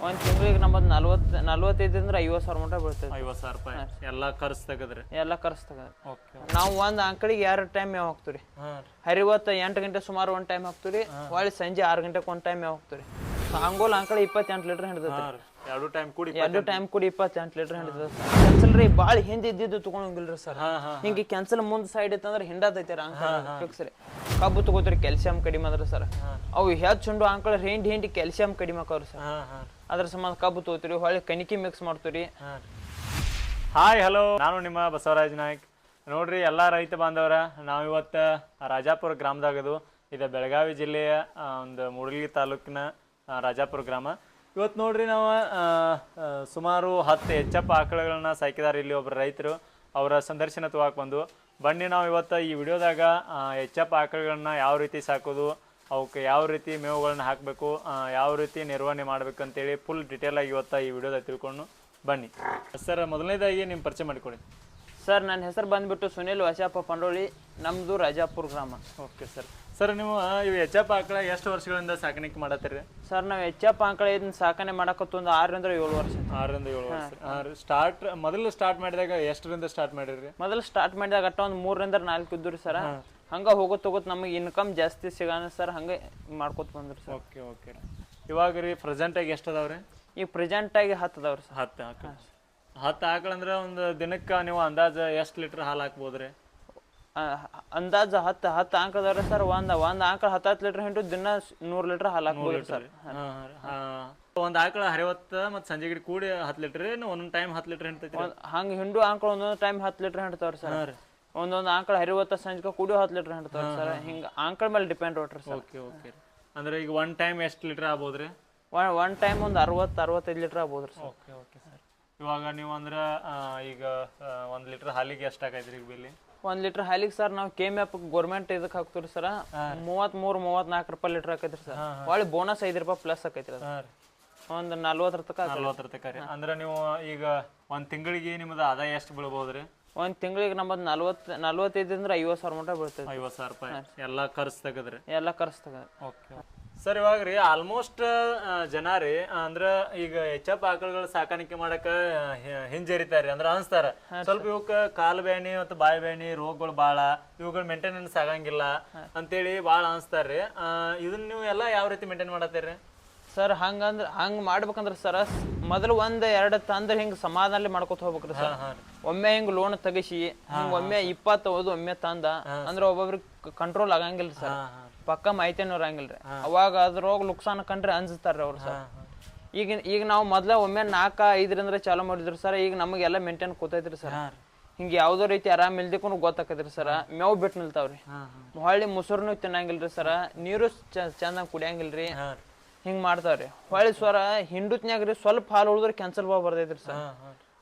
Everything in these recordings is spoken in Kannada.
ಒಂದ್ ತಿಂಗಳಿಗೆ ನಮ್ಮದು 45 50,000 ಮಟ್ಟ ಬೀಳ್ತೈತಿ. 50,000 ರೂಪಾಯಿ ಎಲ್ಲ ಖರ್ಚು ತೆಗದ್ರಿ? ಎಲ್ಲ ಖರ್ಚು ತಗದ. ಓಕೆ. ನಾವು ಒಂದ್ ಆಕಳಿಗೆ 2 ಟೈಮ್ ಮೇವ್ ಹಾಕ್ತಿವ್ರಿ. ಹರಿವತ್ತ 8 ಗಂಟೆ ಸುಮಾರು ಒಂದ್ ಟೈಮ್ ಹಾಕ್ತಿವ್ರಿ, ಹೊಳ್ಳಿ ಸಂಜೆ 6 ಗಂಟೆಗೆ ಒಂದ್ ಟೈಮ್ ಮೇವ್ ಹಾಕ್ತಿವ್ರಿ. ಅಂಗೋಲ್ ಆಕಳ 28 ಲೀಟರ್ ಹಿಡಿದೈತಿ. 2 ಟೈಮ್ ಕೂಡಿ 28 ಲೀಟರ್ ಹಿಡಿದೈತಿ. ಕ್ಯಾನ್ಸಲ್ ರೀ ಭಾಳ ಹಿಂದೆ ಇದ್ದಿದ್ದು ತಗೊಂಡಂಗಿಲ್ರಿ ಸರ್. ಹಿಂಗೆ ಕ್ಯಾನ್ಸಲ್ ಮುಂದ್ ಸೈಡ್ ಇತ್ತಂದ್ರೆ ಹಿಂಡತೈತಿ ಫಿಕ್ಸ್ ರೀ. ಕಬ್ಬು ತಗೋತೀರಿ ಕ್ಯಾಲ್ಸಿಯಂ ಕಡಿಮೆ ಅದ್ರ ಸರ್. ಅವು ಹೆಚ್ಚುಂಡು ಆಕಳ ಹಿಂಡಿ ಕ್ಯಾಲ್ಸಿಯಂ ಕಡಿಮೆ ಆಕವ್ರಿ ಸರ್. ಅದ್ರ ಸಂಬಂಧ ಕಬ್ಬು ತಗೋತೀರಿ, ಹೊಳ್ಳಿ ಕಣಿಕಿ ಮಿಕ್ಸ್ ಮಾಡ್ತೀವಿ. ಹಾಯ್ ಹಲೋ, ನಾನು ನಿಮ್ಮ ಬಸವರಾಜ್ ನಾಯ್ಕ್. ನೋಡ್ರಿ ಎಲ್ಲ ರೈತ ಬಾಂಧವರ, ನಾವಿವತ್ತು ರಾಜಾಪುರ ಗ್ರಾಮದಾಗದು. ಇದು ಬೆಳಗಾವಿ ಜಿಲ್ಲೆಯ ಒಂದು ಮೂಡಲಗಿ ತಾಲೂಕಿನ ರಾಜಾಪುರ ಗ್ರಾಮ. ಇವತ್ತು ನೋಡ್ರಿ ನಾವು ಸುಮಾರು 10 ಹೆಚ್ಚಪ್ಪ ಆಕಳುಗಳನ್ನ ಸಾಕಿದಾರೆ ಇಲ್ಲಿ ಒಬ್ಬರು ರೈತರು. ಅವರ ಸಂದರ್ಶನ ತಗೋಕೆ ಬಂದು ಬನ್ನಿ ನಾವು ಇವತ್ತು ಈ ವಿಡಿಯೋದಾಗ ಹೆಚ್ಚಪ್ಪ ಆಕಳುಗಳನ್ನ ಯಾವ ರೀತಿ ಸಾಕೋದು, ಅವಕ್ಕೆ ಯಾವ ರೀತಿ ಮೇವುಗಳನ್ನ ಹಾಕಬೇಕು, ಯಾವ ರೀತಿ ನಿರ್ವಹಣೆ ಮಾಡಬೇಕು ಅಂತೇಳಿ ಫುಲ್ ಡೀಟೇಲಾಗಿ ಇವತ್ತು ಈ ವಿಡಿಯೋದಾಗ ತಿಳ್ಕೊಂಡು ಬನ್ನಿ. ಸರ್, ಮೊದಲನೇದಾಗಿ ನಿಮ್ಮ ಪರಿಚಯ ಮಾಡಿಕೊಡಿ. ಸರ್, ನನ್ನ ಹೆಸರು ಬಂದ್ಬಿಟ್ಟು ಸುನಿಲ್ ವಶಪ್ಪ ಪಂಡೋಳಿ, ನಮ್ಮದು ರಾಜಾಪುರ ಗ್ರಾಮ. Okay sir. ಸರ್, ನೀವು ಇವು ಹೆಚ್ಚಪ್ಪ ಆಕಳ ಎಷ್ಟು ವರ್ಷಗಳಿಂದ ಸಾಕಾಣಿಕೆ ಮಾಡತ್ತೀರಿ? ಸರ್, ನಾವು ಹೆಚ್ಚಪ್ಪ ಆಕಳ ಇದನ್ನ ಸಾಕಣೆ ಮಾಡಕತ್ತು ಒಂದು 6 ರಿಂದ 7 ವರ್ಷ. 6 ರಿಂದ 7 ವರ್ಷ. ಮೊದಲು ಸ್ಟಾರ್ಟ್ ಮಾಡಿದಾಗ ಎಷ್ಟರಿಂದ ಸ್ಟಾರ್ಟ್ ಮಾಡಿರಿ? ಮೊದಲು ಸ್ಟಾರ್ಟ್ ಮಾಡಿದಾಗ ಒಂದು 3 ರಿಂದ 4 ಇದ್ದುರಿ ಸರ್. ಹಂಗೆ ಹೋಗೋತ್ ನಮಗೆ ಇನ್ಕಮ್ ಜಾಸ್ತಿ ಸಿಗೋಣ ಸರ್, ಹಂಗೆ ಮಾಡ್ಕೊತ ಬಂದ್ರಿ ಸರ್. Okay okay. ಇವಾಗ ರೀ ಪ್ರೆಸೆಂಟಾಗಿ ಎಷ್ಟು ಅದಾವ್ರಿ? ಈಗ ಪ್ರೆಸೆಂಟಾಗಿ 10 ಅದಾವ್ರಿ ಸರ್. 10 ಆಕಳ. 10 ಆಕಳ ಅಂದ್ರೆ ಒಂದು ದಿನಕ್ಕೆ ನೀವು ಅಂದಾಜು ಎಷ್ಟು ಲೀಟ್ರ್ ಹಾಲು ಹಾಕ್ಬೋದ್ರಿ? ಅಂದಾಜು 10 ಆಕಳ ಅದಾವ್ರಿ ಸರ್. ಒಂದ್ ಆಕಳ 10 ಲೀಟರ್ ಹಿಂಡು ದಿನ 100 ಲೀಟರ್ ಹಾಲು ಹಾಕ್ಬೋದು ಸರ್. ಒಂದು ಆಕಳ ಹರಿವತ್ತು ಮತ್ತು ಸಂಜೆಗಿಡಿ ಕೂಡಿ 10 ಲೀಟರ್, ಒಂದೊಂದು ಟೈಮ್ 10 ಲೀಟರ್ ಹಿಂಡ್ತೈತಿ. ಹಂಗೆ ಹಿಂಡು ಆಕಳ ಒಂದೊಂದು ಟೈಮ್ 10 ಲೀಟರ್ ಹಿಂಡ್ತಾವ್ರಿ ಸರ್. ಒಂದೊಂದು ಆಕಳ ಹರಿವತ್ತ ಸಂಜೆ ಕೂಡಿ 10 ಲೀಟರ್ ಹಿಂಡ್ತಾವ್ರಿ ಸರ್. ಹಿಂಗೆ ಆಕಳ ಮೇಲೆ ಡಿಪೆಂಡ್ ಹೊಟ್ರಿ ಸರ್. Okay okay. ಅಂದ್ರೆ ಈಗ ಒನ್ ಟೈಮ್ ಎಷ್ಟು ಲೀಟರ್ ಆಗ್ಬೋದ್ರಿ? ಒನ್ ಟೈಮ್ ಒಂದು 60-65 ಲೀಟರ್ ಆಗ್ಬೋದ್ರಿ ಸರ್. Okay okay sir. ಇವಾಗ ನೀವು ಅಂದ್ರೆ ಈಗ 1 ಲೀಟರ್ ಹಾಲಿಗೆ ಎಷ್ಟು ಆಗೈತ್ರಿ ಈಗ ಬೆಲೆ? 1 ಲೀಟರ್ ಹಾಲಿಗೆ ಸರ್ ನಾವು KMF ಗೌರ್ಮೆಂಟ್ ಇದಕ್ಕೆ ಹಾಕ್ತಿವ್ರಿ ಸರ್. 33-34 ರೂಪಾಯಿ ಲೀಟರ್ ಆಕೈತ್ರಿ ಸರ್. ಒಳ್ಳೆ ಬೋನಸ್ 5 ರೂಪಾಯಿ ಪ್ಲಸ್ ಆಕೈತ್ರಿ. ಒಂದು 40 ತನಕ ರೀ. ಅಂದ್ರೆ ನೀವು ಈಗ ಒಂದು ತಿಂಗಳಿಗೆ ನಿಮ್ಮದು ಆದಾಯ ಎಷ್ಟು ಬೀಳ್ಬೋದ್ರಿ? ಒಂದ್ ತಿಂಗಳಿಗೆ ನಮ್ಮದು 45 ರಿಂದ 50,000 ಮಟ್ಟ ಬೀಳ್ತೈತಿ. 50,000 ರೂಪಾಯಿ ಎಲ್ಲ ಖರ್ಚು ತೆಗದ್ರಿ? ಎಲ್ಲ ಖರ್ಚು ತೆಗದ. Okay sir. ಇವಾಗ ರೀ ಆಲ್ಮೋಸ್ಟ್ ಜನ ರೀ ಅಂದ್ರೆ ಈಗ ಹೆಚ್ಚಪ್ಪ ಆಕಳುಗಳು ಸಾಕಾಣಿಕೆ ಮಾಡಕ ಹಿಂಜರಿತಾರ್ರಿ, ಅಂದ್ರೆ ಅನ್ಸ್ತಾರ ಸ್ವಲ್ಪ ಇವಕ್ಕೆ ಕಾಲು ಬ್ಯಾನಿ ಮತ್ತು ಬಾಯಿ ಬ್ಯಾನಿ ರೋಗಗಳು ಭಾಳ, ಇವುಗಳು ಮೇಂಟೆನೆನ್ಸ್ ಆಗಂಗಿಲ್ಲ ಅಂತೇಳಿ ಭಾಳ ಅನ್ಸ್ತಾರ್ರಿ. ಇದನ್ನ ನೀವು ಎಲ್ಲ ಯಾವ ರೀತಿ ಮೇಂಟೈನ್ ಮಾಡತ್ತೀರಿ ಸರ್? ಹಂಗೆ ಮಾಡ್ಬೇಕಂದ್ರೆ ಸರ್, ಮೊದಲು 1-2 ತಂದ್ರೆ ಹಿಂಗೆ ಸಮಾಧಾನ ಮಾಡ್ಕೊತ ಹೋಗ್ಬೇಕ್ರಿ ಸರ್. ಒಮ್ಮೆ ಹಿಂಗೆ ಲೋನ್ ತೆಗಿಸಿ ಹಿಂಗೆ ಒಮ್ಮೆ 20 ಒಮ್ಮೆ ತಂದ ಅಂದ್ರೆ ಒಬ್ಬೊಬ್ರಿಗೆ ಕಂಟ್ರೋಲ್ ಆಗಂಗಿಲ್ಲ ಸರ್. ಪಕ್ಕ ಮಾಹಿತಿನೂ ಇರಂಗಿಲ್ರಿ. ಅವಾಗ ಅದ್ರೋಗ ನುಕ್ಸಾನ ಕಂಡ್ರೆ ಅನ್ಸ್ತಾರ್ರಿ ಅವ್ರು ಸರ್. ಈಗ ನಾವು ಮೊದ್ಲ ಒಮ್ಮೆ 4-5 ಚಾಲೂ ಮಾಡಿದ್ರಿ ಸರ್. ಈಗ ನಮಗೆಲ್ಲ ಮೇಂಟೈನ್ ಕೂತೈತ್ರಿ ಸರ್. ಹಿಂಗೆ ಯಾವುದೋ ರೀತಿ ಆರಾಮ್ ಇಲ್ದಿಕ್ಕೂ ಗೊತ್ತಾಕೈತ್ರಿ ಸರ್. ಮೇವು ಬಿಟ್ಟು ನಿಲ್ತಾವ್ರಿ, ಹೊಳ್ಳಿ ಮುಸುರ್ನು ತಿನ್ನಂಗಿಲ್ರಿ ಸರ್, ನೀರು ಚಂದಂಗೆ ಕುಡಿಯಂಗಿಲ್ರಿ. ಹಿಂಗೆ ಮಾಡ್ತಾವ್ರಿ. ಹೊಳ್ಳಿ ಸ್ವರ ಹಿಂಡುತ್ನ್ಯಾಗ್ರಿ ಸ್ವಲ್ಪ ಹಾಲು ಉಳಿದ್ರೆ ಕ್ಯಾನ್ಸಲ್ ಬಾ ಬರ್ತೈತ್ರಿ ಸರ್.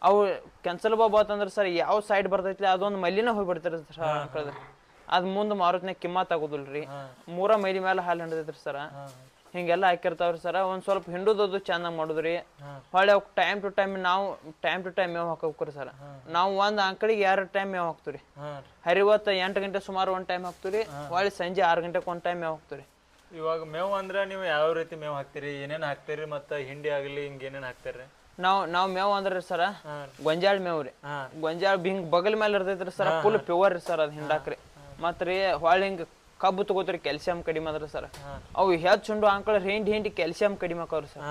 ಅವು ಕ್ಯಾನ್ಸಲ್ ಬಾ ಬಂತಂದ್ರೆ ಸರ್ ಯಾವ ಸೈಡ್ ಬರ್ತೈತಿ ಅದೊಂದು ಮಲ್ಲಿನ ಹೋಗ್ಬಿಡ್ತಾರ ಸರ್. ಅದ್ ಮುಂದೆ ಮಾರುತ್ನ್ಯಾಗ ಕಿಮ್ಮತ್ ಆಗೋದಿಲ್ರಿ. 3 ಮೈಲಿ ಮೇಲೆ ಹಾಲು ಹಿಂಡತೈತ್ರಿ ಸರ್. ಹಿಂಗೆಲ್ಲ ಹಾಕಿರ್ತಾವ್ರಿ ಸರ್. ಒಂದ್ ಸ್ವಲ್ಪ ಹಿಂಡುದದು ಚಂದಂಗ್ ಮಾಡುದ್ರಿ. ಹೊಳ್ಳಿ ಅವ್ಕ ಟೈಮ್ ಟು ಟೈಮ್ ಮೇವ್ ಹಾಕೋಕ್ರಿ ಸರ್. ನಾವು ಒಂದ್ ಆಕಳಿಗೆ 2 ಟೈಮ್ ಮೇವ್ ಹಾಕ್ತಿವ್ರಿ. ಹರಿವತ್ತ 8 ಗಂಟೆ ಸುಮಾರು ಒಂದ್ ಟೈಮ್ ಹಾಕ್ತಿವ್ರಿ, ಹೊಳ್ಳಿ ಸಂಜೆ 6 ಗಂಟೆಗೆ ಒಂದ್ ಟೈಮ್ ಮೇವ್ ಹಾಕ್ತಿವ್ರಿ. ಇವಾಗ ಮೇವು ಅಂದ್ರೆ ನೀವು ಯಾವ ರೀತಿ ಮೇವು ಹಾಕ್ತೀರಿ, ಏನೇನು ಹಾಕ್ತೀರಿ, ಮತ್ತೆ ಹಿಂಡಿ ಆಗಲಿ ಹಿಂಗೆ ಏನೇನು ಹಾಕ್ತೀರಿ? ನಾವ್ ಮೇವ್ ಅಂದ್ರೆ ಸರ ಗೊಂಜಾಳ ಮೇವ್ರಿ. ಗೊಂಜಾಳ ಹಿಂಗ್ ಬಗಲ್ ಮೇಲೆ ಇರ್ತೈತ್ರಿ ಸರ್. ಫುಲ್ ಪ್ಯೂರ್ ರೀ ಸರ್ ಅದ್ ಹಿಂಡಾಕ್ರಿ. ಮತ್ರಿ ಹೊಳ್ಳಿ ಹಿಂಗ ಕಬ್ಬು ತಗೋತೀರಿ ಕ್ಯಾಲ್ಸಿಯಂ ಕಡಿಮೆ ಅದ್ರ ಸರ್. ಅವು ಹೆಚ್ಚುಂಡು ಆಕಳ ಹಿಂಡಿ ಕ್ಯಾಲ್ಸಿಯಂ ಕಡಿಮೆ ಆಕವ್ರಿ ಸರ್.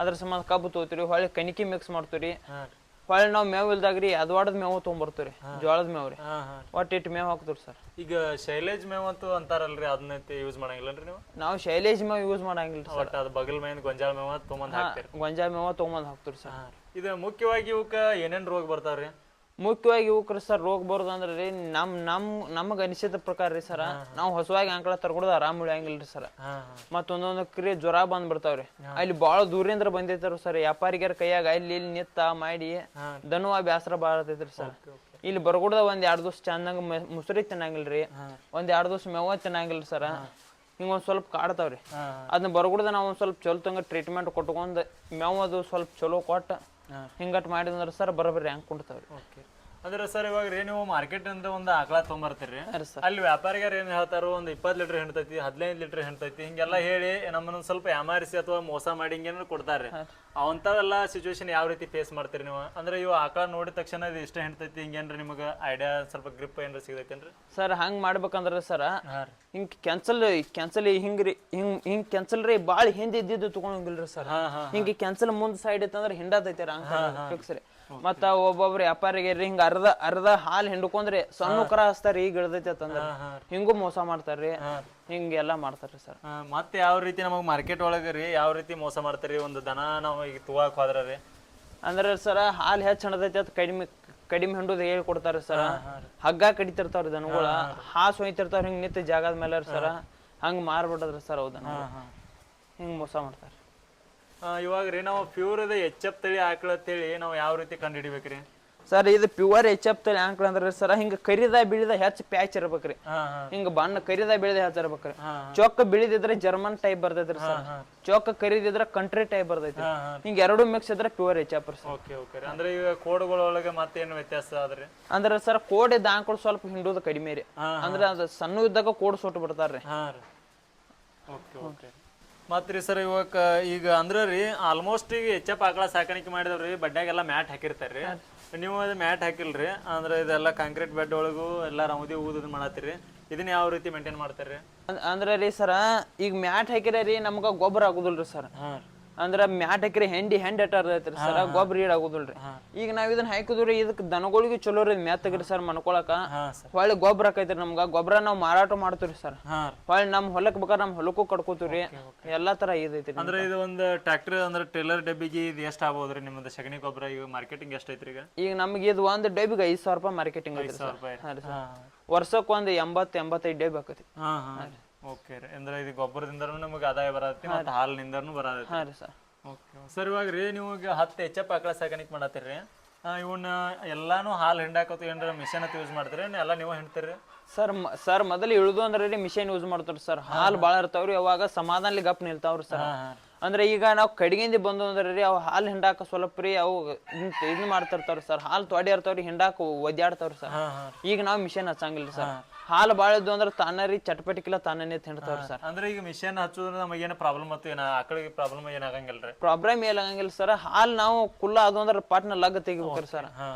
ಅದ್ರ ಸಂಬಂಧ ಕಬ್ಬು ತಗೋತೀರಿ, ಹೊಳ್ಳಿ ಕಣಿಕಿ ಮಿಕ್ಸ್ ಮಾಡ್ತೀವಿ. ಹೊಳ್ಳಿ ನಾವು ಮೇವ್ ಇಲ್ದಾಗ್ರಿ ಅದ್ವಾಡದ ಮೇವು ತೊಗೊಂಬರ್ತೀವ್ರಿ, ಜೋಳದ ಮೇವ್ರಿ. ಒಟ್ಟು ಇಟ್ಟು ಮೇವ್ ಹಾಕ್ತಿವ್ರಿ ಸರ್. ಈಗ ಶೈಲೇಜ್ ಮೇವ್ ಅಂತೂ ಅಂತಾರಲ್ರಿ, ಅದನ್ನೈತಿ ಯೂಸ್ ಮಾಡಂಗಿಲ್ಲನ್ರಿ ನೀವು? ನಾವು ಶೈಲೇಜ್ ಮೇವ್ ಯೂಸ್ ಮಾಡಂಗಿಲ್ಲ ಸರ್. ಅದು ಬಗಲ್ ಮೇನ್ ಗೊಂಜಾಳ ಮೇವ ತೊಗೊಂಬಂದ್ ಹಾಕ್ತೀರಿ? ಗೊಂಜಾಳ ಮೇವ ತೊಗೊಂಬಂದ್ ಹಾಕ್ತಿವ್ರಿ ಸರ್. ಇದು ಮುಖ್ಯವಾಗಿ ಇವಕ್ಕ ಏನೇನ್ ರೋಗ ಬರ್ತಾವ್ರಿ? ಮುಖ್ಯವಾಗಿ ಇವಕ್ರಿ ಸರ್ ರೋಗ ಬರೋದಂದ್ರೆ ರೀ ನಮಗ್ ಅನಿಸಿದ ಪ್ರಕಾರ ರೀ ಸರ, ನಾವು ಹೊಸವಾಗಿ ಆಕಳ ತರ್ಕೊಡೋದು ಆರಾಮ್ ಉಳಿಯಂಗಿಲ್ರಿ ಸರ್. ಮತ್ತೊಂದೊಂದಕ್ರಿ ಜ್ವರ ಬಂದ್ಬಿಡ್ತಾವ್ರಿ. ಅಲ್ಲಿ ಬಾಳ ದೂರಿಂದ ಬಂದೈತಾರ ಸರ್. ವ್ಯಾಪಾರಿಗಾರ ಕೈಯಾಗ ಇಲ್ಲಿ ನಿತ್ತ ಮಾಡಿ ದನುವ ಬ್ಯಾಸರ ಬಾಳ ಇರ್ತೈತ್ರಿ ಸರ್. ಇಲ್ಲಿ ಬರ್ಗುಡ್ದ 1-2 ದಿವಸ ಚಂದಂಗ ಮುಸುರಿ ತಿನ್ನಂಗಿಲ್ರಿ, 1-2 ದಿವಸ ಮೇವ ತಿನ್ನಂಗಿಲ್ರಿ ಸರ್. ಹಿಂಗ ಒಂದ್ ಸ್ವಲ್ಪ ಕಾಡ್ತಾವ್ರಿ. ಅದನ್ನ ಬರ್ಗುಡ್ದ ನಾವ್ ಒಂದ್ ಸ್ವಲ್ಪ ಚಲೋ ತಂಗ ಟ್ರೀಟ್ಮೆಂಟ್ ಕೊಟ್ಕೊಂಡ್ ಮೇವ್ ಅದು ಸ್ವಲ್ಪ ಚಲೋ ಕೊಟ್ಟ ಹಿಂಗಟ್ ಮಾಡಿದ್ರೆ ಸರ್ ಬರೋಬ್ಬರಿ ಹ್ಯಾಂಗ್ ಕುಂಡ್ತಾವ್ರಿ. ಅಂದ್ರೆ ಸರ್ ಇವಾಗ ರೀ ನೀವು ಮಾರ್ಕೆಟ್ ಇಂದ ಒಂದು ಆಕಳ ತೊಗೊಂಬರ್ತೀರಿ, ಅಲ್ಲಿ ವ್ಯಾಪಾರಿಗಾರ ಏನ್ ಹೇಳ್ತಾರೋ ಒಂದು 20 ಲೀಟರ್ ಹಿಂಡ್ತೈತಿ, 15 ಲೀಟರ್ ಹಿಂಡ್ತೈತಿ ಹಿಂಗೆಲ್ಲ ಹೇಳಿ ನಮ್ಮನ್ನ ಸ್ವಲ್ಪ ಯಾಮಾರಿಸಿ ಅಥವಾ ಮೋಸ ಮಾಡಿ ಹಿಂಗೇನಾದ್ರು ಕೊಡ್ತಾರ್ರಿ. ಅವಂಥವೆಲ್ಲ ಸಿಚುವೇಶನ್ ಯಾವ ರೀತಿ ಫೇಸ್ ಮಾಡ್ತೀರಿ ನೀವು? ಅಂದ್ರೆ ಇವು ಆಕಳ ನೋಡಿದ ತಕ್ಷಣ ಇದು ಇಷ್ಟ ಹೆಣ್ತೈತಿ ಹಿಂಗೇನ್ರಿ ನಿಮಗೆ ಐಡಿಯಾ ಸ್ವಲ್ಪ ಗ್ರಿಪ್ ಏನ್ರ ಸಿಗತೈತೇನ್ರಿ? ಸರ್ ಹಂಗೆ ಮಾಡ್ಬೇಕಂದ್ರೆ ಸರ ಹಾಂ ರೀ. ಹಿಂಗೆ ಕ್ಯಾನ್ಸಲ್ ಹಿಂಗ್ರಿ ಹಿಂಗ್ ಕ್ಯಾನ್ಸಲ್ ರೀ ಭಾಳ ಹಿಂದೆ ಇದ್ದಿದ್ದು ತಗೊಂಡಿಲ್ರಿ ಸರ್. ಹಿಂಗೆ ಕ್ಯಾನ್ಸಲ್ ಮುಂದ್ ಸೈಡ್ ಇತ್ತಂದ್ರೆ ಹಿಂಡತೈತಿ ಫಿಕ್ಸ್ ರೀ. ಮತ್ತ ಒಬ್ಬೊಬ್ರು ವ್ಯಾಪಾರಿಗೆ ರೀ ಹಿಂಗ ಅರ್ಧ ಹಾಲು ಹಿಂಡ್ಕೊಂಡ್ರಿ ಸಣ್ಣ ಕರ ಹಚ್ತಾರಿ ಈಗ ಇಳ್ದೈತಿ ಅಂತಂದ್ರ ಹಿಂಗೂ ಮೋಸ ಮಾಡ್ತಾರ್ರಿ, ಹಿಂಗೆಲ್ಲಾ ಮಾಡ್ತಾರ್ರಿ ಸರ್. ಮತ್ತೆ ಯಾವ ರೀತಿ ನಮಗೆ ಮಾರ್ಕೆಟ್ ಒಳಗೆ ರೀ ಯಾವ ರೀತಿ ಮೋಸ ಮಾಡ್ತಾರಿ? ಒಂದು ದನ ನಾವು ಈಗ ತೂಗಾಕ್ ಹೋದ್ರ ರೀ ಅಂದ್ರೆ ಸರ ಹಾಲು ಹೆಚ್ಚು ಹಣದೈತಿ ಅಂತ ಕಡಿಮೆ ಹಿಂಡುದು ಹೇಳಿ ಕೊಡ್ತಾರ ಸರ. ಹಗ್ಗ ಕಡಿತಿರ್ತಾವ್ರಿ ದನಗಳ, ಹಾಸು ಒಯ್ತಿರ್ತಾವ್ರಿ ಹಿಂಗ್ ನಿಂತ ಜಾಗದ ಮೇಲೆ ಸರ, ಹಂಗ ಮಾರ್ಬಿಡದ್ರಿ ಸರ್ ಅವ್ ದನ ಹಿಂಗ್ ಮೋಸ ಮಾಡ್ತಾರ. ಇವಾಗ ರೀ ನಾವು ಪ್ಯೂರ್ ಇದೆ ಎಚ್.ಎಫ್ ತಳಿ ಆಕಳ ಅಂತೇಳಿ ನಾವು ಯಾವ ರೀತಿ ಕಂಡು ಹಿಡಿಬೇಕ್ರಿ ಸರ್? ಇದು ಪ್ಯೂರ್ ಎಚ್.ಎಫ್ ತಳಿ ಆಕಳ ಅಂದ್ರೆ ಸರ ಹಿಂಗ ಕರಿದ ಬಿಳಿದ ಹೆಚ್ಚು ಪ್ಯಾಚ್ ಇರ್ಬೇಕ್ರಿ. ಹಿಂಗ ಬಣ್ಣ ಕರಿದ ಬಿಳಿದ ಹೆಚ್ಚು ಇರ್ಬೇಕ್ರಿ. ಚೊಕ್ಕ ಬಿಳಿದಿದ್ರೆ ಜರ್ಮನ್ ಟೈಪ್ ಬರ್ತೈತ್ರಿ ಸರ್, ಚೊಕ್ಕ ಕರಿದಿದ್ರೆ ಕಂಟ್ರಿ ಟೈಪ್ ಬರ್ತೈತಿ. ಹಿಂಗ ಎರಡು ಮಿಕ್ಸ್ ಇದ್ರೆ ಪ್ಯೂರ್ ಎಚ್.ಎಫ್ ಸರ್. ಅಂದ್ರೆ ಈಗ ಕೋಡ್ಗಳೊಳಗೆ ಮತ್ತೇನು ವ್ಯತ್ಯಾಸ ಅದ್ರಿ? ಅಂದ್ರೆ ಸರ್ ಕೋಡ್ ಇದ್ದ ಆಕಳು ಸ್ವಲ್ಪ ಹಿಂಡುದು ಕಡಿಮೆ ರೀ. ಅಂದ್ರೆ ಅದು ಸಣ್ಣ ಇದ್ದಾಗ ಕೋಡ್ ಸುಟ್ಟು ಬಿಡ್ತಾರ್ರಿ. ಮತ್ರಿ ಸರ್ ಇವಾಗ ಈಗ ಅಂದ್ರ ರೀ ಆಲ್ಮೋಸ್ಟ್ ಈಗ ಎಚ್.ಎಫ್ ಆಕಳ ಸಾಕಾಣಿಕೆ ಮಾಡಿದವ್ರಿ ಬಡ್ಡ್ಯಾಗೆಲ್ಲ ಮ್ಯಾಟ್ ಹಾಕಿರ್ತಾರ್ರಿ. ನೀವು ಅದು ಮ್ಯಾಟ್ ಹಾಕಿಲ್ರಿ, ಅಂದ್ರೆ ಇದೆಲ್ಲ ಕಾಂಕ್ರೀಟ್ ಬೆಡ್ ಒಳಗೂ ಎಲ್ಲ ರೌದಿ ಊದ್ ಮಾಡತ್ತೀರಿ. ಇದನ್ನ ಯಾವ ರೀತಿ ಮೇಂಟೈನ್ ಮಾಡ್ತಾರ್ರಿ? ಅಂದ್ರೆ ರೀ ಸರ ಈಗ ಮ್ಯಾಟ್ ಹಾಕಿರ ರೀ ನಮ್ಗ ಗೊಬ್ಬರ ಆಗುದಿಲ್ರಿ ಸರ್. ಅಂದ್ರ ಮ್ಯಾಟ್ ಹಾಕಿರಿ ಹೆಂಡಿ ಅಟ್ಟೈತ್ರಿ ಸರ್, ಗೊಬ್ಬರ ಈಡ್ ಆಗುದಿಲ್ರಿ. ಈಗ ನಾವ್ ಇದನ್ನ ಹಾಕಿದ್ರಿ ಇದಕ್ ದನಗಳಿಗೂ ಚಲೋ ರೀ ಮ್ಯಾತಗ್ರಿ ಸರ್ ಮನ್ಕೊಳಕ. ಹೊಳ್ಳಿ ಗೊಬ್ಬರ ಆಕೈತ್ರಿ ನಮ್ಗ. ಗೊಬ್ಬರ ನಾವ್ ಮಾರಾಟ ಮಾಡ್ತೀವ್ರಿ ಸರ್. ಹೊಳ್ಳಿ ನಮ್ ಹೊಲಕ್ ಬೇಕಾದ್ರೆ ನಮ್ ಹೊಲಕ್ಕೂ ಕಡ್ಕೋತೀವ್ರಿ. ಎಲ್ಲಾ ತರ ಇದೈತಿ. ಅಂದ್ರೆ ಇದು ಒಂದು ಟ್ರ್ಯಾಕ್ಟರ್ ಅಂದ್ರೆ ಟ್ರೇಲರ್ ಡಬ್ಬಿಗೆ ಇದು ಎಷ್ಟ್ ಆಗ್ಬೋದ್ರಿ ನಿಮ್ಮದು ಸಗಣಿ ಗೊಬ್ಬರ? ಈಗ ಮಾರ್ಕೆಟಿಂಗ್ ಎಷ್ಟ್ ಐತ್ರಿ ಈಗ ನಮ್ಗೆ ಇದು ಒಂದ್ ಡಬ್ಬಿಗೆ 5,000 ರೂಪಾಯಿ ಮಾರ್ಕೆಟಿಂಗ್ ಐತ್ರಿ. ವರ್ಷಕ್ ಒಂದ್ 80-85 ಡಬ್ಬಿ ಆಕೈತಿ. ಓಕೆ ರೀ. ಅಂದ್ರೆ ಇದು ಗೊಬ್ಬರದಿಂದನೂ ನಮಗೆ ಆದಾಯ ಬರತ್ತೆ ಮತ್ತೆ ಹಾಲಿನಿಂದನೂ ಬರತ್ತೆ. ಸರ್ ಇವಾಗ ರೀ ನೀವು ಈಗ 10 ಎಚ್.ಎಫ್ ಆಕಳ ಸಾಕಾಣಿಕೆ ಮಾಡತ್ತೀರಿ, ಇವನ್ನ ಎಲ್ಲಾನು ಹಾಲು ಹಿಂಡಾಕತ್ತು ಏನಾರ ಮಿಷನ್ ಅಂತ ಯೂಸ್ ಮಾಡ್ತೀರಿ ಎಲ್ಲ ನೀವು ಹಿಂಡ್ತೀರಿ? ಸರ್ ಮೊದಲು ಇಳುದು ಅಂದ್ರೆ ಮಿಷನ್ ಯೂಸ್ ಮಾಡ್ತಾರ ಸರ್. ಹಾಲು ಬಾಳ ಇರ್ತಾವ್ರಿ, ಅವಾಗ ಸಮಾಧಾನ ಗಪ್ ನಿಲ್ತಾವ್ರಿ ಸರ್. ಅಂದ್ರೆ ಈಗ ನಾವು ಕಡಿಗಿಂದ ಬಂದು ಅಂದ್ರೆ ರೀ ಅವ್ ಹಾಲು ಹಿಂಡಾಕ ಸ್ವಲ್ಪ ರೀ ಅವು ಇದನ್ನ ಮಾಡ್ತಿರ್ತಾವ್ರಿ ಸರ್. ಹಾಲು ತೊಡಿ ಇರ್ತಾವ್ರಿ ಹಿಂಡಾಕ ಒದ್ಯಾಡ್ತಾವ್ರಿ ಸರ್. ಈಗ ನಾವ್ ಮಿಷನ್ ಹಚ್ಚಂಗಿಲ್ಲ ಸರ್. ಹಾಲು ಬಾಳ ಇದ್ದು ಅಂದ್ರೆ ತಾನ ರೀ ಚಟಪಟಿಕಿಲ್ಲ ತಾನೇ ಹಿಂಡ್ತಾವ್ರಿ ಸರ್. ಅಂದ್ರೆ ಈಗ ಮಿಷನ್ ಹಚ್ಚೋದ್ರ ನಮಗೆ ಏನು ಪ್ರಾಬ್ಲಮ್ ಮತ್ತು ಆಕಳಿಗೆ ಪ್ರಾಬ್ಲಮ್ ಏನಾಗಂಗಿಲ್ರಿ? ಪ್ರಾಬ್ಲಮ್ ಏನಾಗಂಗಿಲ್ಲ ಸರ್. ಹಾಲು ನಾವು ಕುಲ್ಲ ಅದು ಅಂದ್ರೆ ಪಾಟ್ನ ಲಗ್ ತೆಗಿಬೇಕ್ರಿ ಸರ್.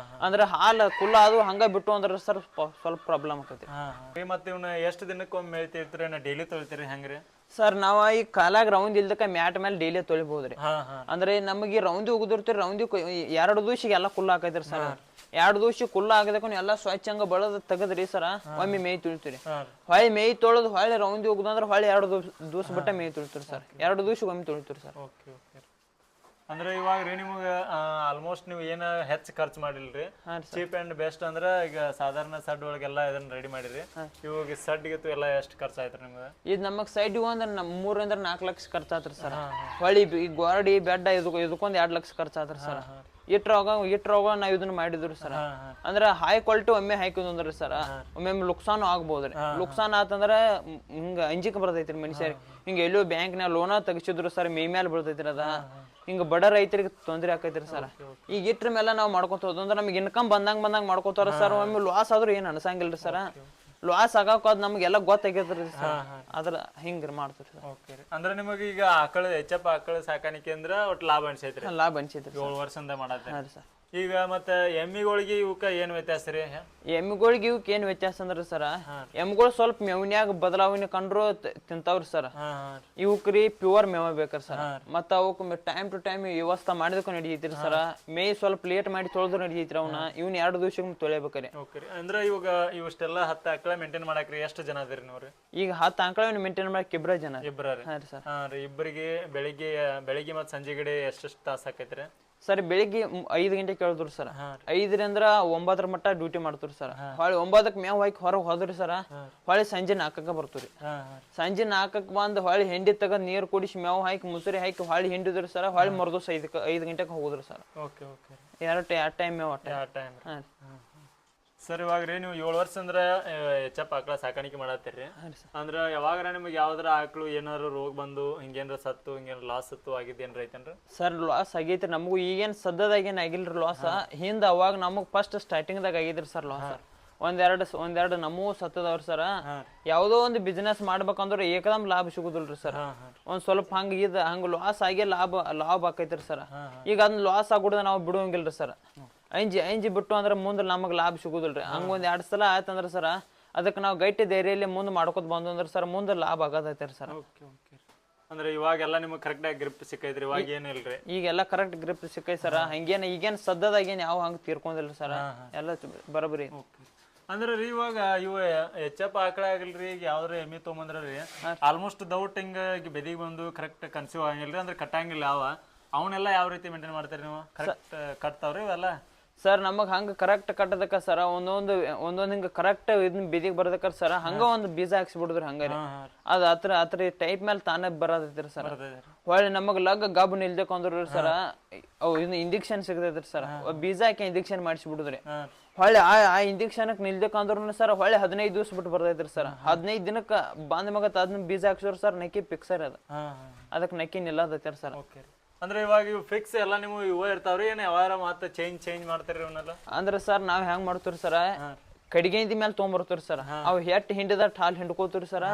ಅಂದ್ರೆ ಹಾಲು ಕುಲ್ಲ ಅದು ಹಂಗ ಬಿಟ್ಟು ಅಂದ್ರೆ ಸರ್ ಸ್ವಲ್ಪ ಪ್ರಾಬ್ಲಮ್ ಆಕೈತಿ. ಮತ್ತೆ ಇವ್ನ ಎಷ್ಟು ದಿನಕ್ಕೊಮ್ಮೆ ಮೇಯ್ತಿರ್ತೀರಿ? ಡೈಲಿ ತೊಳಿತೀರಿ ಹೆಂಗ್ರಿ ಸರ್? ನಾವ್ ಈ ಕಾಲಾಗ ರೌಂದ್ ಇಲ್ದಕ್ಕ ಮ್ಯಾಟ್ ಮೇಲೆ ಡೈಲಿ ತೊಳಿಬಹುದ್ರಿ. ಅಂದ್ರೆ ನಮಗೆ ರೌಂದಿ ಉಗಿದಿರ್ತೀರಿ, ರೌಂದಿ 2 ದಿವಸಿಗೆ ಎಲ್ಲ ಕುಲ್ಲ ಹಾಕೈತ್ರಿ ಸರ್. 2 ದಿವಸ ಕುಲ್ಲ ಆಗದಕ್ಕ ಎಲ್ಲ ಸ್ವಚ್ಛಂಗ ಬಳದ್ ತೆಗದ್ರಿ ಸರ, ಒಮ್ಮೆ ಮೇಯ್ ತುಳಿತೀರಿ. ಹೊಳ್ಳಿ ಮೇಯ್ ತೊಳೆದು ಹೊಳ್ಳಿ ರೌಂದಿ ಉಗ್ದಂದ್ರೆ ಹೊಳ್ಳಿ 2 ದಿವಸ ಬಿಟ್ಟ ಮೇಯ್ ತುಳಿತೀರಿ ಸರ್. 2 ದಿವಸ ಒಮ್ಮೆ ತುಳಿತೀರಿ ಸರ್. ಅಂದ್ರೆ ಇವಾಗ ರೀ ನಿಮ್ಗೆ ಆಲ್ಮೋಸ್ಟ್ ನೀವು ಏನು ಹೆಚ್ಚು ಖರ್ಚು ಮಾಡಿಲ್ರಿ, ಚೀಪ್ ಅಂಡ್ ಬೆಸ್ಟ್ ಅಂದ್ರೆ ಈಗ ಸಾಧಾರಣ ಸಡ್ ಒಳಗೆಲ್ಲ ಇದನ್ನ ರೆಡಿ ಮಾಡಿರಿ. ಇವಾಗ ಸಡ್ಗೆ ಎಲ್ಲ ಎಷ್ಟು ಖರ್ಚು ಆಯ್ತು ನಿಮ್ಗೆ? ಇದು ನಮಗ್ ಸೈಡ್ ಅಂದ್ರೆ 3-4 ಲಕ್ಷ ಖರ್ಚಾತ್ರಿ ಸರ್. ಹೊಳ್ಳಿ ಗೋಡಿ ಬೆಡ್ಡ ಇದಕ್ಕೊಂದ್ 2 ಲಕ್ಷ ಖರ್ಚಾತ್ರಿ ಸರ್. ಇಟ್ರೋಗ ನಾವ್ ಇದನ್ನ ಮಾಡಿದ್ರಿ ಸರ್. ಅಂದ್ರ ಹೈ ಕ್ವಾಲಿಟಿ ಒಮ್ಮೆ ಹಾಕಿದ್ರಿ ಸರ್, ಒಮ್ಮೆ ಲುಕ್ಸಾನು ಆಗ್ಬೋದ್ರಿ. ಲುಕ್ಸಾನ್ ಆತಂದ್ರ ಹಿಂಗ ಅಂಜಿಕೆ ಬರ್ತೈತ್ರಿ ಮನುಷ್ಯರಿಗೆ. ಹಿಂಗ ಎಲ್ಲೋ ಬ್ಯಾಂಕ್ನಾಗ ಲೋನ ತೆಗಿಸಿದ್ರು ಸರ್, ಮೇ ಮ್ಯಾಲ ಬರ್ತೈತ್ರಿ ಅದ. ಹಿಂಗ ಬಡ ರೈತರಿಗೆ ತೊಂದ್ರೆ ಆಕೈತ್ರಿ ಸರ್. ಈಗ ಇಟ್ರ ಮೇಲೆ ನಾವ್ ಮಾಡ್ಕೊತ ಹೋದಂದ್ರ ನಮ್ಗೆ ಇನ್ಕಮ್ ಬಂದಂಗ ಮಾಡ್ಕೋತಾರ ಸರ್. ಒಮ್ಮೆ ಲಾಸ್ ಆದ್ರೂ ಏನ್ ಅನ್ಸಂಗಿಲ್ರಿ ಸರ್. ಲಾಸ್ ಆಗಾಕ ನಮ್ಗೆಲ್ಲ ಗೊತ್ತಾಗೈತ್ರಿ ಸರ್. ಅದ್ರ ಹಿಂಗ ಮಾಡ್ತೀರಿ ಸರ್. ಅಂದ್ರೆ ನಿಮಗೆ ಈಗ ಆಕಳ ಎಚ್.ಎಫ್ ಆಕಳ ಸಾಕಾಣಿಕೆ ಅಂದ್ರ ಒಟ್ಟು ಲಾಭ ಅನ್ಸೈತ್ರಿ? ಲಾಭ ಅನ್ಸೈತ್ರಿ 7 ವರ್ಷದಿಂದ ಮಾಡತ್ತೆ ಸರ್. ಈಗ ಮತ್ತೆ ಎಮ್ಮಿಗಳಿಗೆ ಇವಕ್ಕ ಏನ್ ವ್ಯತ್ಯಾಸ ರೀ? ಎಮ್ಮಿಗಳಿಗೆ ಇವಕ್ ಏನ್ ವ್ಯತ್ಯಾಸ ಅಂದ್ರ ಸರ, ಎಮ್ಮಿಗಳು ಸ್ವಲ್ಪ ಮೇವ್ನ್ಯಾಗ ಬದಲಾವಣೆ ಕಂಡ್ರು ತಿಂತಾವ್ರಿ ಸರ್. ಇವಕ್ ರೀ ಪ್ಯೂರ್ ಮೇವ ಬೇಕ್ರಿ ಸರ್. ಮತ್ತ ಅವಕ್ ಟೈಮ್ ಟು ಟೈಮ್ ವ್ಯವಸ್ಥೆ ಮಾಡಿದಕ್ಕೂ ನಡಿತೈತ್ರಿ ಸರ. ಮೇಯ್ ಸ್ವಲ್ಪ ಲೇಟ್ ಮಾಡಿ ತೊಳೆದ್ರು ನಡಿತೈತ್ರಿ. ಇವ್ನ 2 ದಿವಸ ತೊಳೆಬೇಕ್ರಿ. ಅಂದ್ರೆ ಇವಾಗ ಇಷ್ಟೆಲ್ಲ 10 ಆಕಳ ಮೇಂಟೈನ್ ಮಾಡಕ್ರಿ ಎಷ್ಟು ಜನ ಅದಿರಿ ನೀವು? ಈಗ 10 ಆಕಳ ಮೇಂಟೈನ್ ಮಾಡಕ್ 2 ಜನ. ಇಬ್ಬರಿಗೆ ಬೆಳಿಗ್ಗೆ ಮತ್ ಸಂಜೆ ಕಡೆ ಎಷ್ಟೆಷ್ಟು ತಾಸ ಆಕೈತ್ರಿ ಸರ್? ಬೆಳಿಗ್ಗೆ 5 ಗಂಟೆ ಕೇಳಿದ್ರು ಸರ್. 5ರಿಂದ 9 ಮಟ್ಟ ಡ್ಯೂಟಿ ಮಾಡ್ತೀರಿ ಸರ್. ಹೊಳ್ಳಿ 9ಕ್ಕೆ ಮೇವ್ ಹಾಕಿ ಹೊರಗೆ ಹೋದ್ರಿ ಸರ್. ಹೊಳ್ಳಿ ಸಂಜೆ 4ಕ್ಕೆ ಬರ್ತೀರಿ. ಸಂಜೆ 4ಕ್ಕೆ ಬಂದು ಹೊಳ್ಳಿ ಹೆಂಡಿ ತಗದ್ ನೀರು ಕುಡಿಸಿ ಮೇವ್ ಹಾಕಿ ಮುಸುರಿ ಹಾಕಿ ಹೊಳ್ಳಿ ಹಿಂಡಿದ್ರಿ ಸರ್. ಹೊಳ್ಳಿ ಮರ್ದೋಸ್ 5 ಗಂಟೆಗೆ ಹೋಗುದ್ರಿ ಸರ್. 2 ಟೈಮ್ ಮೇವ್ ಸರ್. ಇವಾಗ ರೀ ನೀವು 7 ವರ್ಷ ಅಂದ್ರೆ ಎಚ್.ಎಫ್ ಆಕಳ ಸಾಕಾಣಿಕೆ ಮಾಡತ್ತೀರಿ ಅಂದ್ರೆ ಯಾವಾಗ ನಿಮ್ಗೆ ಯಾವ್ದಾರ ಆಕಳು ಏನಾರು ರೋಗ ಬಂದು ಹಿಂಗೇನ್ರ ಸತ್ತು ಹಿಂಗೇನ್ರ ಲಾಸ್ ಆಗಿದ್ದೇನ್ರ ಐತೇನ್ರಿ? ಸರ್ ಲಾಸ್ ಆಗೈತ್ರಿ ನಮಗೂ. ಈಗೇನ್ ಸದ್ಯದಾಗ ಏನ್ ಆಗಿಲ್ರಿ ಲಾಸ್. ಹಿಂದ ಅವಾಗ ನಮಗ್ ಫಸ್ಟ್ ಸ್ಟಾರ್ಟಿಂಗ್ ದಾಗ ಆಗಿದ್ರಿ ಸರ್ ಲಾಸ್. ಒಂದೆರಡು ನಮ್ಮೂ ಸತ್ತದವ್ರಿ ಸರ. ಯಾವುದೋ ಒಂದು ಬಿಸ್ನೆಸ್ ಮಾಡ್ಬೇಕಂದ್ರೆ ಏಕದಮ್ ಲಾಭ ಸಿಗುದಿಲ್ರಿ ಸರ್. ಒಂದ್ ಸ್ವಲ್ಪ ಹಂಗ ಲಾಸ್ ಆಗಿ ಲಾಭ ಆಕೈತ್ರಿ ಸರ್. ಈಗ ಅದನ್ನ ಲಾಸ್ ಆಗ್ಬಿಡ್ದ ನಾವು ಬಿಡುವಂಗಿಲ್ರಿ ಸರ್. ಅಂಜಿ ಬಿಟ್ಟು ಅಂದ್ರೆ ಮುಂದೆ ನಮಗ್ ಲಾಭ ಸಿಗುದಿಲ್ರಿ. ಹಂಗ 2 ಸಲ ಆಯ್ತಂದ್ರ ಸರ ಅದಕ್ಕೆ ನಾವು ಗಟ್ಟಿ ಧೈರ್ಯಲ್ಲಿ ಮುಂದೆ ಮಾಡ್ಕೊತ ಬಂದು ಅಂದ್ರೆ ಸರ್ ಮುಂದೆ ಲಾಭ ಆಗತೈತ್ರಿ ಸರ್. ಅಂದ್ರೆ ಇವಾಗೆಲ್ಲ ನಿಮ್ಗೆ ಕರೆಕ್ಟ್ ಆಗಿ ಗ್ರಿಪ್ ಸಿಕ್ಕೈತ್ರಿ, ಇವಾಗ ಏನಿಲ್ರಿ? ಈಗೆಲ್ಲ ಕರೆಕ್ಟ್ ಗ್ರಿಪ್ ಸಿಕ್ಕೈತಿ ಸರ. ಈಗೇನ್ ಸದ್ದದಾಗೇನ್ ಯಾವ ಹಂಗ ತೀರ್ಕೊಂಡಿಲ್ರಿ ಸರ, ಎಲ್ಲ ಬರಬರಿ. ಅಂದ್ರೆ ರೀ ಇವಾಗ ಇವ ಹೆಚ್ಚಪ್ಪ ಆಕಳ ಆಗಿಲ್ರಿ, ಈಗ ಯಾವ್ದ್ರ ಎಮ್ಮಿ ತೊಗೊಂಬಂದ್ರಿ ಆಲ್ಮೋಸ್ಟ್ ದೌಟ್ ಹಿಂಗ ಬೆದಿಗೆ ಬಂದು ಕರೆಕ್ಟ್ ಕನ್ಸೀವ್ ಆಗಂಗಿಲ್ರಿ, ಅಂದ್ರೆ ಕಟ್ಟಂಗಿಲ್ಲ. ಅವನ್ನೆಲ್ಲ ಯಾವ ರೀತಿ ಮೇಂಟೈನ್ ಮಾಡ್ತೀರಿ ನೀವು? ಕರೆಕ್ಟ್ ಕಟ್ತಾವ್ರಿ ಇವೆಲ್ಲ? ಸರ್ ನಮಗ್ ಹಂಗ ಕರೆಕ್ಟ್ ಕಟ್ಟದಕ್ಕ ಸರ ಒಂದೊಂದ್ ಹಿಂಗ ಕರೆಕ್ಟ್ ಇದನ್ನ ಬಿದಿಗೆ ಬರದಕ್ಕ ಸರ ಹಂಗ ಒಂದು ಬೀಜ ಹಾಕ್ಸಿಬಿಡುದ್ರಿ. ಹಂಗಾರಿ ಅದ್ ಅತ್ರ ಟೈಪ್ ಮೇಲೆ ತಾನೇ ಬರತೈತ್ರಿ ಸರ್. ಹೊಳ್ಳಿ ನಮಗ್ ಗಬ್ ನಿಲ್ದಕ್ಕಂದ್ರ ಸರ ಅವು ಇಂಜೆಕ್ಷನ್ ಸಿಗತೈತ್ರಿ ಸರ್. ಬೀಜ ಹಾಕಿ ಇಂಜೆಕ್ಷನ್ ಮಾಡಿಸ್ಬಿಡುದ್ರಿ. ಹೊಳ್ಳಿ ಆ ಇಂಜೆಕ್ಷನ್ ನಿಲ್ದಕ್ಕಂದ್ರು ಸರ್ ಹೊಳ್ಳಿ 15 ದಿವಸ ಬಿಟ್ಟು ಬರ್ತೈತ್ರಿ ಸರ್. 15 ದಿನಕ್ಕ ಬಂದ ಮಗತ್ ಅದನ್ನ ಬೀಜ ಹಾಕ್ಸಿದ್ರ ಸರ್ ನಕ್ಕಿ ಫಿಕ್ಸರ್ ಅದ, ಅದಕ್ಕೆ ನಕ್ಕಿ ನಿಲ್ಲತೈತ್ರಿ ಸರ್. ಅಂದ್ರೆ ಇವಾಗ ಇವು ಫಿಕ್ಸ್ ಎಲ್ಲ ನೀವು ಇವ ಇರ್ತಾವ್ರಿ, ಏನ್ ಯಾವಾರ ಮತ್ತೆ ಚೇಂಜ್ ಮಾಡ್ತಾರಿ ಇವನ್ನೆಲ್ಲ? ಅಂದ್ರೆ ಸರ್ ನಾವ್ ಹೆಂಗ್ ಮಾಡ್ತೀವಿ ಸರ, ಕಡಿಗೆಂದಿ ಮೇಲೆ ತೊಗೊಂಬರ್ತೀರಿ ಸರ್. ಅವ್ ಹೆಟ್ ಹಿಂಡಿದ ಹಾಲ್ ಹಿಂಡ್ಕೋತೀರಿ ಸರ್.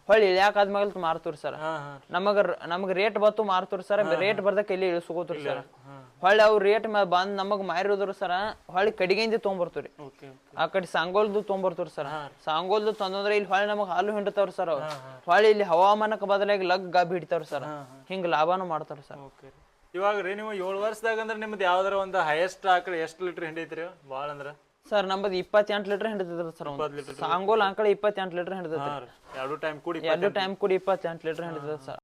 ಹೊಳ್ಳಿ ಇಳ್ಯಾಕ ಆದ್ಮೇಲೆ ಮಾರ್ತೀರಿ ಸರ್. ನಮಗ್ ರೇಟ್ ಬತ್ತು ಮಾರ್ತೀರಿ ಸರ್. ರೇಟ್ ಬರ್ದಕ್ಕೆ ಇಲ್ಲಿ ಇಳಿಸ್ಕೋತೀರಿ ಸರ್. ಹೊಳ್ಳಿ ಅವ್ ರೇಟ್ ಬಂದ್ ನಮಗ್ ಮಾರಿದ್ರು ಸರ ಹೊಳ್ಳಿ ಕಡಿಗೆಂದಿ ತೊಗೊಂಬರ್ತೀರಿ. ಆ ಕಡೆ ಸಾಂಗೋಲ್ದು ತೊಗೊಂಬರ್ತೀರಿ ಸರ್. ಸಾಂಗೋಲ್ದು ತಂದ್ರೆ ಇಲ್ಲಿ ಹೊಳ್ಳಿ ನಮಗ್ ಹಾಲು ಹಿಂಡ್ತಾವ್ರಿ ಸರ್. ಹೊಳ್ಳಿ ಇಲ್ಲಿ ಹವಾಮಾನಕ್ಕೆ ಬದಲಾಗಿ ಗಬ್ ಹಿಡಿತಾವ್ರಿ ಸರ್. ಹಿಂಗ್ ಲಾಭನೂ ಮಾಡ್ತಾರ ಸರ್. ಇವಾಗ ರೀ ನೀವು 7 ವರ್ಷದಾಗ ಅಂದ್ರೆ ನಿಮ್ದು ಯಾವ್ದಾರ ಒಂದು ಹೈಯೆಸ್ಟ್ ಆಕಳ ಎಷ್ಟು ಲೀಟರ್ ಹಿಂಡೈತ್ರಿ ಭಾಳ ಅಂದ್ರ? ಸರ್ ನಮ್ಮದು 28 ಲೀಟರ್ ಹಿಡಿತೈತ್ರಿ ಸರ್. ಸಾಂಗೋಲ್ ಆಕಳ 28 ಲೀಟರ್ ಹಿಡಿತೈತಿ. 2 ಟೈಮ್ ಕೂಡಿ 28 ಲೀಟರ್ ಹಿಡಿತೈತಿ ಸರ್.